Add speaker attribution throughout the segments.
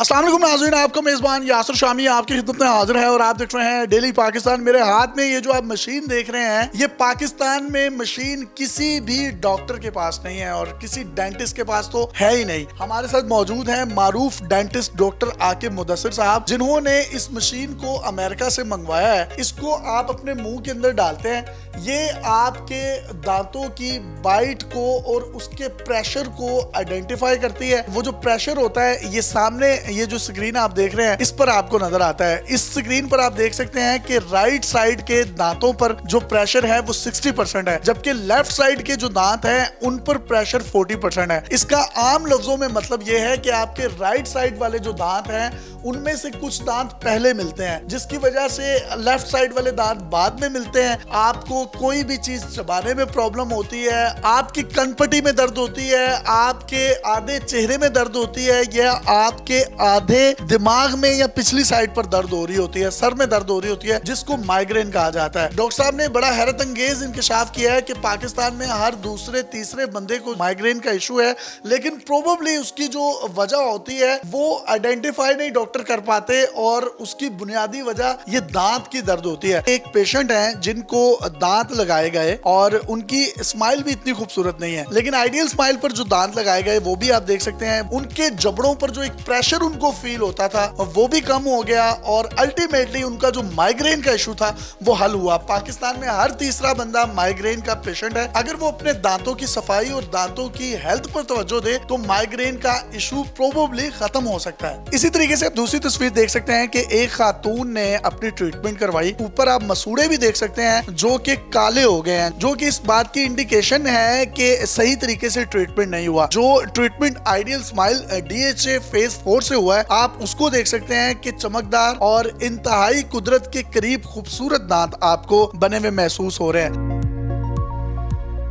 Speaker 1: अस्सलाम वालेकुम नाज़रीन, आपका मेज़बान यासिर शामी आपकी खिदमत में हाजिर है और आप देख रहे हैं डेली पाकिस्तान। मेरे हाथ में ये जो आप मशीन देख रहे हैं, ये पाकिस्तान में मशीन किसी भी डॉक्टर के पास नहीं है और किसी डेंटिस्ट के पास तो है ही नहीं। हमारे साथ मौजूद हैं मारूफ डेंटिस्ट डॉक्टर आकिब मुदस्सिर साहब, जिन्होंने इस मशीन को अमेरिका से मंगवाया है। इसको आप अपने मुंह के अंदर डालते हैं, ये आपके दांतों की बाइट को और उसके प्रेशर को आइडेंटिफाई करती है। वो जो प्रेशर होता है, ये सामने ये जो स्क्रीन आप देख रहे हैं इस पर आपको नजर आता है। इस स्क्रीन पर आप देख सकते हैं कि राइट साइड के दांतों पर जो प्रेशर है वो 60% है, जबकि लेफ्ट साइड के जो दांत हैं उन पर प्रेशर 40% है। इसका आम लफ्जों में मतलब ये है कि आपके राइट साइड वाले जो दांत हैं उनमें से कुछ दांत पहले मिलते हैं, जिसकी वजह से लेफ्ट साइड वाले दांत बाद में मिलते हैं। आपको कोई भी चीज चबाने में प्रॉब्लम होती है, आपकी कनपटी में दर्द होती है, आपके आधे चेहरे में दर्द होती है, या आपके आधे दिमाग में या पिछली साइड पर दर्द हो रही होती है, सर में दर्द हो रही होती है, जिसको माइग्रेन कहा जाता है। डॉक्टर साहब ने बड़ा हैरत अंगेज इंकशाफ किया है कि पाकिस्तान में हर दूसरे तीसरे बंदे को माइग्रेन का इशू है, लेकिन प्रोबेबली उसकी जो वजह होती है वो आइडेंटिफाई नहीं डॉक्टर कर पाते और उसकी बुनियादी वजह ये दांत की दर्द होती है। एक पेशेंट है जिनको दांत लगाए गए और उनकी स्माइल भी इतनी खूबसूरत नहीं है, लेकिन आइडियल स्माइल पर जो दांत लगाए गए वो भी आप देख सकते हैं। उनके जबड़ों पर जो एक प्रेशर उनको फील होता था वो भी कम हो गया और अल्टीमेटली उनका जो माइग्रेन का इशू था वो हल हुआ। पाकिस्तान में हर तीसरा बंदा माइग्रेन का पेशेंट है। अगर वो अपने दांतों की सफाई और दांतों की हेल्थ पर तवज्जो दे तो माइग्रेन का इशू प्रोबेबली खत्म हो सकता है। इसी तरीके से दूसरी तस्वीर देख सकते हैं कि एक खातून ने अपनी ट्रीटमेंट करवाई। ऊपर आप मसूड़े भी देख सकते हैं जो कि काले हो गए हैं, जो कि इस बात की इंडिकेशन है कि सही तरीके से ट्रीटमेंट नहीं हुआ। जो treatment ideal smile DHA phase 4 से हुआ है, आप उसको देख सकते हैं कि चमकदार और इंतहाई कुदरत के करीब खूबसूरत दांत आपको बने हुए महसूस हो रहे हैं।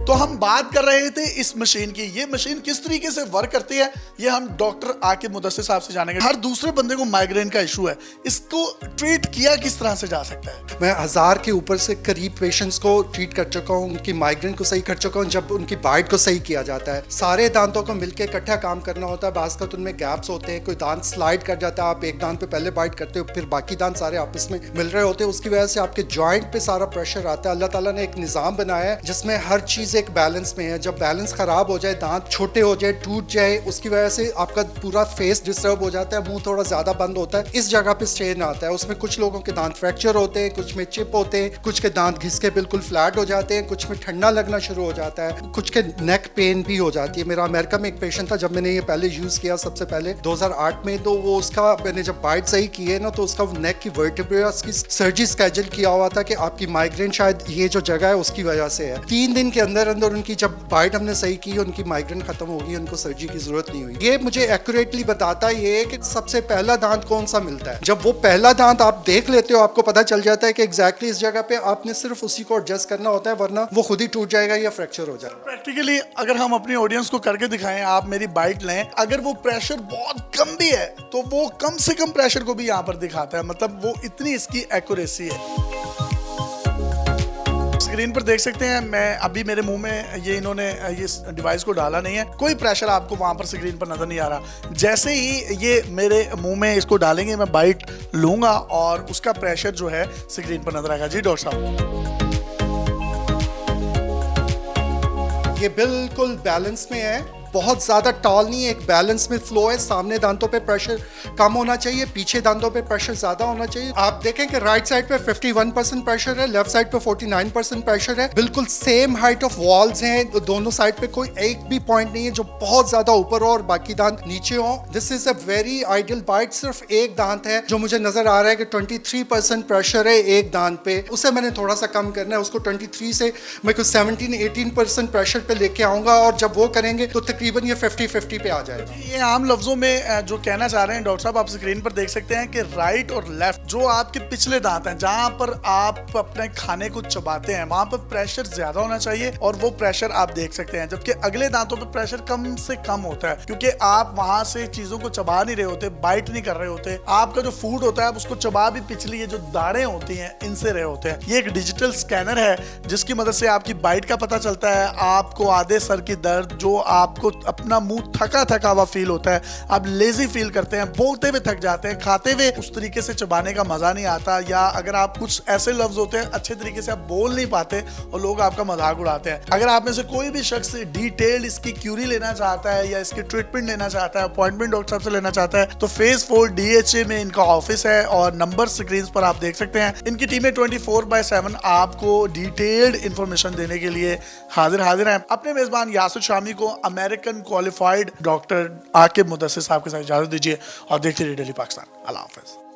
Speaker 1: तो हम बात कर रहे थे इस मशीन की। ये मशीन किस तरीके से वर्क करती है ये हम डॉक्टर आकिब मुदस्सिर साहब से जानेंगे। हर दूसरे बंदे को माइग्रेन का इशू है, इसको ट्रीट किया किस तरह से जा सकता है?
Speaker 2: मैं 1000 के ऊपर से करीब पेशेंट्स को ट्रीट कर चुका हूँ, उनकी माइग्रेन को सही कर चुका हूँ। जब उनकी बाइट को सही किया जाता है, सारे दांतों को मिलकर इकट्ठा काम करना होता है। बाज़ उनमें गैप्स होते हैं, कोई दांत स्लाइड कर जाता है, आप एक दांत पे पहले बाइट करते हो, फिर बाकी दांत सारे आपस में मिल रहे होते हैं। उसकी वजह से आपके जॉइंट पे सारा प्रेशर आता है। अल्लाह ताला ने एक निज़ाम बनाया है जिसमें हर चीज़ एक बैलेंस में है। जब बैलेंस खराब हो जाए, दांत छोटे हो जाए, टूट जाए, उसकी वजह से आपका पूरा फेस डिस्टर्ब हो जाता है, मुंह थोड़ा ज्यादा बंद होता है, इस जगह पे स्ट्रेन आता है। उसमें कुछ लोगों के दांत फ्रैक्चर होते हैं, कुछ में चिप होते हैं, कुछ के दांत घिस के बिल्कुल फ्लैट हो जाते हैं, कुछ में ठंडा लगना शुरू हो जाता है, कुछ के नेक पेन भी हो जाती है। मेरा अमेरिका में एक पेशेंट था, जब मैंने ये पहले यूज किया सबसे पहले 2008 में, तो वो उसका मैंने जब बाइट सही की है ना, तो उसका नेक की वर्टिब्रा की सर्जरी स्केड्यूल किया हुआ था कि आपकी माइग्रेन शायद ये जो जगह है उसकी वजह से है। 3 दिन के अंदर अंदर उनकी जब बाइट हमने सही की, उनकी माइग्रेन खत्म होगी, उनको सर्जरी की जरूरत नहीं हुई। ये मुझे एक्यूरेटली बताता ये है कि सबसे पहला दांत कौन सा मिलता है। जब वो पहला दांत आप देख लेते हो, आपको पता चल जाता है कि एग्जैक्टली इस जगह पे आपने सिर्फ उसी को एडजस्ट करना होता है, वरना वो खुद ही टूट जाएगा या फ्रैक्चर हो जाएगा।
Speaker 1: प्रैक्टिकली अगर हम अपनी ऑडियंस को करके दिखाएं, आप मेरी बाइट लें, अगर वो प्रेशर बहुत कम भी है तो वो कम से कम प्रेशर को भी यहाँ पर दिखाता है, मतलब वो इतनी इसकी एक्यूरेसी है। स्क्रीन पर देख सकते हैं, मैं अभी मेरे मुंह में ये इन्होंने ये डिवाइस को डाला नहीं है, कोई प्रेशर आपको वहां पर स्क्रीन पर नजर नहीं आ रहा। जैसे ही ये मेरे मुंह में इसको डालेंगे, मैं बाइट लूंगा और उसका प्रेशर जो है स्क्रीन पर नजर आएगा। जी डॉक्टर साहब,
Speaker 2: ये बिल्कुल बैलेंस में है, बहुत ज़्यादा टॉल नहीं है, एक बैलेंस में फ्लो है। सामने दांतों पे प्रेशर कम होना चाहिए, पीछे दांतों पे प्रेशर ज़्यादा होना चाहिए। आप देखें कि राइट साइड पे 51% प्रेशर है, लेफ्ट साइड पे 49% प्रेशर है। बिल्कुल सेम हाइट ऑफ वॉल्स हैं दोनों साइड पे, कोई एक भी पॉइंट नहीं है जो बहुत ज़्यादा ऊपर हो और बाकी दांत नीचे हो। This is a very ideal bite. सिर्फ एक दांत है जो मुझे नजर आ रहा है कि 23% प्रेशर है एक दांत पे, उसे मैंने थोड़ा सा कम करना है। उसको 23 से मैं कुछ 17-18% प्रेशर पे लेके आऊंगा और जब वो करेंगे तो तकरीबन ये 50-50 पे आ जाएगा।
Speaker 1: ये आम लफ्जों में जो कहना चाह रहे हैं डॉक्टर साहब, आप स्क्रीन पर देख सकते हैं कि राइट और लेफ्ट जो आपके पिछले दांत हैं, जहां पर आप अपने खाने को चबाते हैं, वहां पर प्रेशर ज्यादा होना चाहिए और वो प्रेशर आप देख सकते हैं, जबकि अगले दांतों पर प्रेशर कम से कम होता है, क्योंकि आप वहां से चीजों को चबा नहीं रहे होते, बाइट नहीं कर रहे होते। आपका जो फूड होता है आप उसको चबा भी पिछली ये जो दाढ़ें होती हैं इनसे रहे होते हैं। ये एक डिजिटल स्कैनर है जिसकी मदद से आपकी बाइट का पता चलता है, आपको आधे सर की दर्द जो आपको अपना मुंह थका थका हुआ फील होता है, आप लेजी फील करते हैं, बोलते हुए थक जाते हैं, खाते हुए उस तरीके से चबाने का मजा नहीं आता, या अगर आप कुछ ऐसे लफ्ज होते हैं अच्छे तरीके से आप बोल नहीं पाते और लोग आपका मजाक उड़ाते हैं। अगर आप में से कोई भी शख्स डिटेल्ड इसकी क्यूरी लेना चाहता है या इसकी ट्रीटमेंट लेना चाहता है, अपॉइंटमेंट डॉक्टर साहब से लेना चाहता है, तो फेज 4 DHA में इनका ऑफिस है और नंबर स्क्रीन पर आप देख सकते हैं। इनकी टीमें 24/7 आपको डिटेल्ड इंफॉर्मेशन देने के लिए हाजिर हैं। अपने मेजबान यासिर शामी को American qualified doctor Aqib Mudassir साहब के साथ इजाजत दीजिए और देखते रहिए डेली पाकिस्तान। अल्लाह हाफिज।